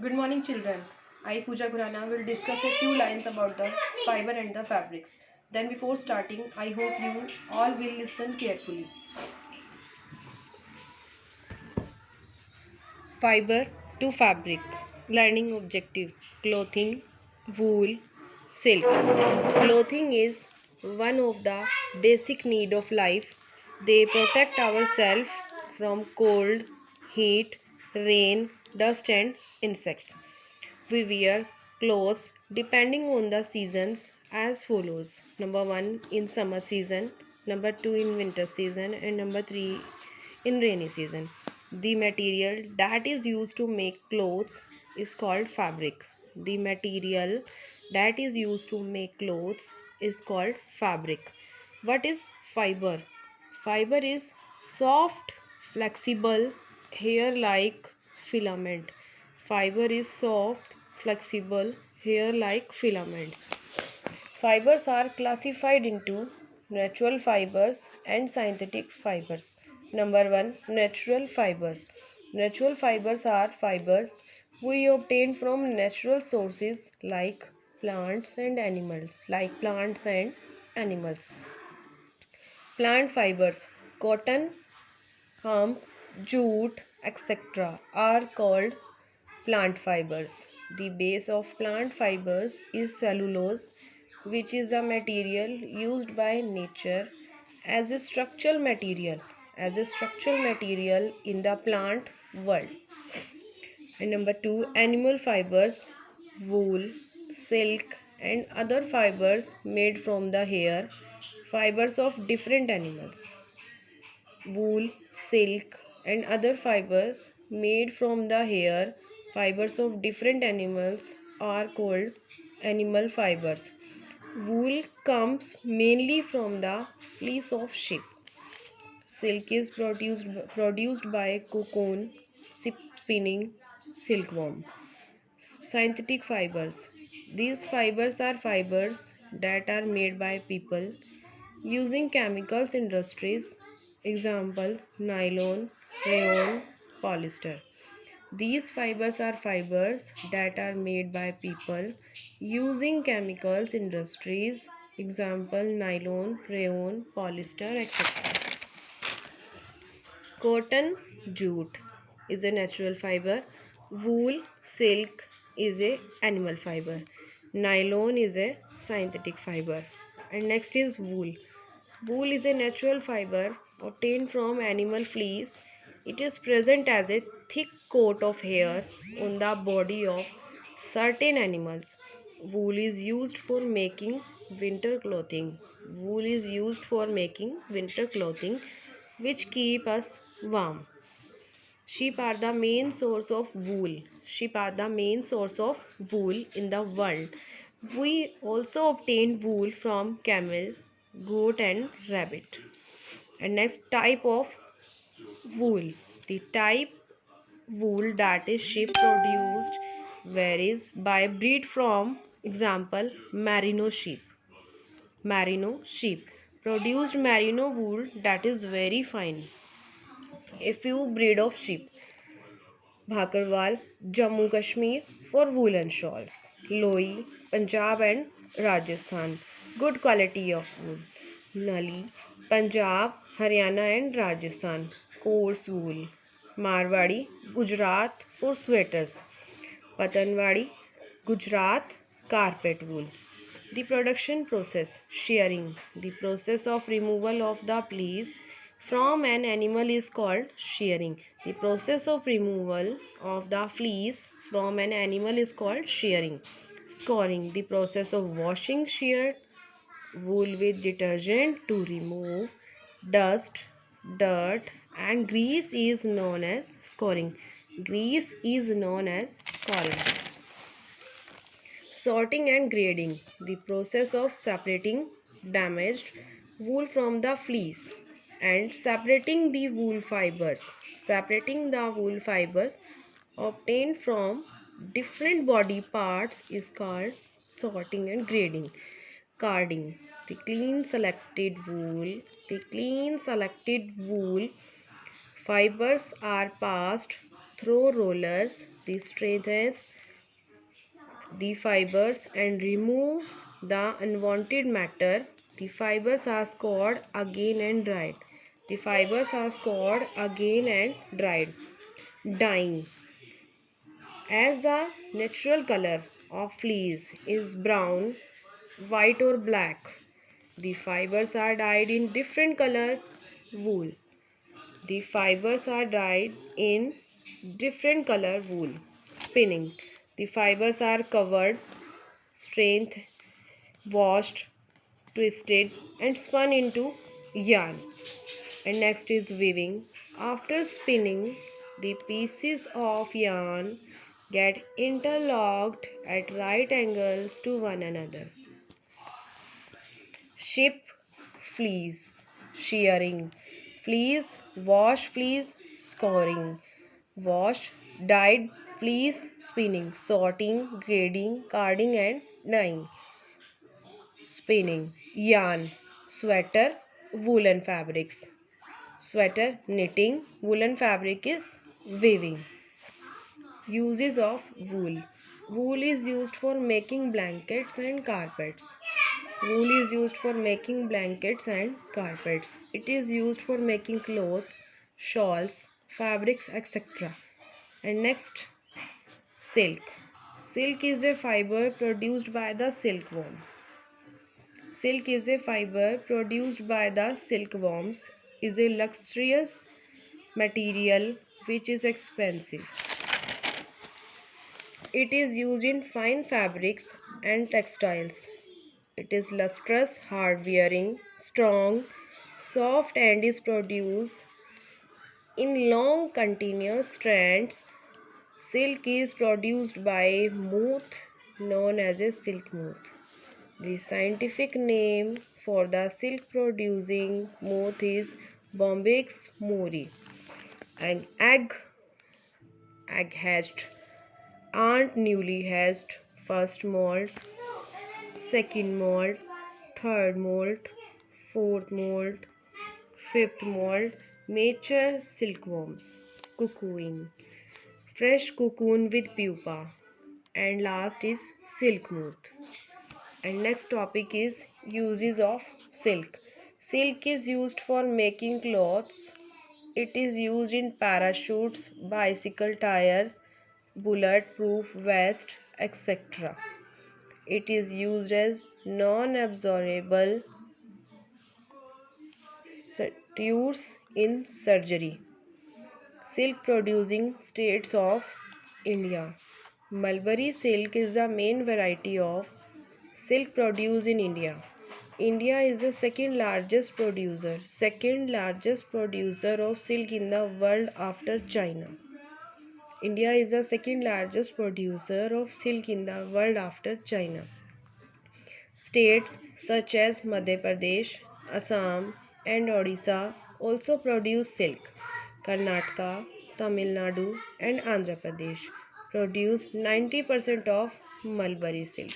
Good morning, children. I, Pooja Khurana, will discuss a few lines about the fiber and the fabrics. Then, before starting, I hope you all will listen carefully. Fiber to fabric. Learning objective: clothing, wool, silk. Clothing is one of the basic need of life. They protect ourselves from cold, heat, rain, dust and insects. We wear clothes depending on the seasons as follows: number 1 in summer season, number 2 in winter season, and number 3 in rainy season. The material that is used to make clothes is called fabric. The material that is used to make clothes is called fabric. What is fiber? Fiber is soft, flexible, hair like filament. Fiber is soft, flexible, hair like filaments. Fibers are classified into natural fibers and synthetic fibers. Number 1, natural fibers. Natural fibers are fibers we obtain from natural sources like plants and animals. Plant fibers, cotton, hemp, jute, etc. are called plant fibers. The base of plant fibers is cellulose, which is a material used by nature as a structural material in the plant world. And number 2, animal fibers, wool, silk, and other fibers made from the hair, fibers of different animals. Wool, silk, and other fibers made from the hair, fibers of different animals are called animal fibers. Wool comes mainly from the fleece of sheep. Silk is produced by cocoon spinning silkworm. Synthetic fibers. These fibers are fibers that are made by people using chemicals industries. Example: nylon, rayon, polyester. These fibers are fibers that are made by people using chemicals industries. Example: nylon, rayon, polyester, etc. Cotton, jute is a natural fiber. Wool, silk is a animal fiber. Nylon is a synthetic fiber. And next is wool. Wool is a natural fiber obtained from animal fleece. It is present as a thick coat of hair on the body of certain animals. Wool is used for making winter clothing. Wool is used for making winter clothing which keep us warm. Sheep are the main source of wool. Sheep are the main source of wool in the world. We also obtain wool from camel, goat and rabbit. And next, type of wool. The type wool that is sheep produced varies by breed. From example, merino sheep produced merino wool that is very fine. A few breed of sheep: Bhakarwal, Jammu Kashmir for woolen shawls. Loi, Punjab and Rajasthan, good quality of wool. Nali, Punjab, Haryana and Rajasthan, coarse wool. Marwadi, Gujarat for sweaters. Patanwadi, Gujarat, carpet wool. The production process: shearing. The process of removal of the fleece from an animal is called shearing. The process of removal of the fleece from an animal is called shearing. Scouring. The process of washing sheared wool with detergent to remove dust, dirt, and grease is known as scouring. Grease is known as scouring. Sorting and grading. The process of separating damaged wool from the fleece and separating the wool fibers. Separating the wool fibers obtained from different body parts is called sorting and grading. Carding. The clean selected wool fibers are passed through rollers This strengthens the fibers and removes the unwanted matter. The fibers are scoured again and dried. The fibers are scoured again and dried. Dyeing. As the natural color of fleece is brown, white or black, the fibers are dyed in different colored wool. The fibers are dyed in different color wool. Spinning. The fibers are covered, strained, washed, twisted and spun into yarn. And next is weaving. After spinning, the pieces of yarn get interlocked at right angles to one another. Ship fleece, shearing. Fleece, wash fleece, scouring. Wash, dyed fleece, spinning, sorting, grading, carding and dyeing. Spinning, yarn, sweater, woolen fabrics. Sweater, knitting, woolen fabric is weaving. Uses of wool. Wool is used for making blankets and carpets. Wool is used for making blankets and carpets. It is used for making clothes, shawls, fabrics, etc. And next, silk. Silk is a fiber produced by the silkworm. Silk is a fiber produced by the silkworms. Is a luxurious material which is expensive. It is used in fine fabrics and textiles. It is lustrous, hard wearing, strong, soft and is produced in long continuous strands. Silk is produced by moth known as a silk moth. The scientific name for the silk producing moth is Bombyx mori. Egg hatched. Aunt newly hatched. First molt, second molt, third molt, fourth molt, fifth molt. Mature silkworms. Cocoon. Fresh cocoon with pupa. And last is silk moth. And next topic is uses of silk. Silk is used for making clothes. It is used in parachutes, bicycle tires, bulletproof vest, etc. It is used as non-absorbable tools in surgery. Silk producing states of India. Mulberry silk is the main variety of silk produced in India. India is the second largest producer of silk in the world after China. India is the second largest producer of silk in the world after China. States such as Madhya Pradesh, Assam and Odisha also produce silk. Karnataka, Tamil Nadu and Andhra Pradesh produce 90% of mulberry silk.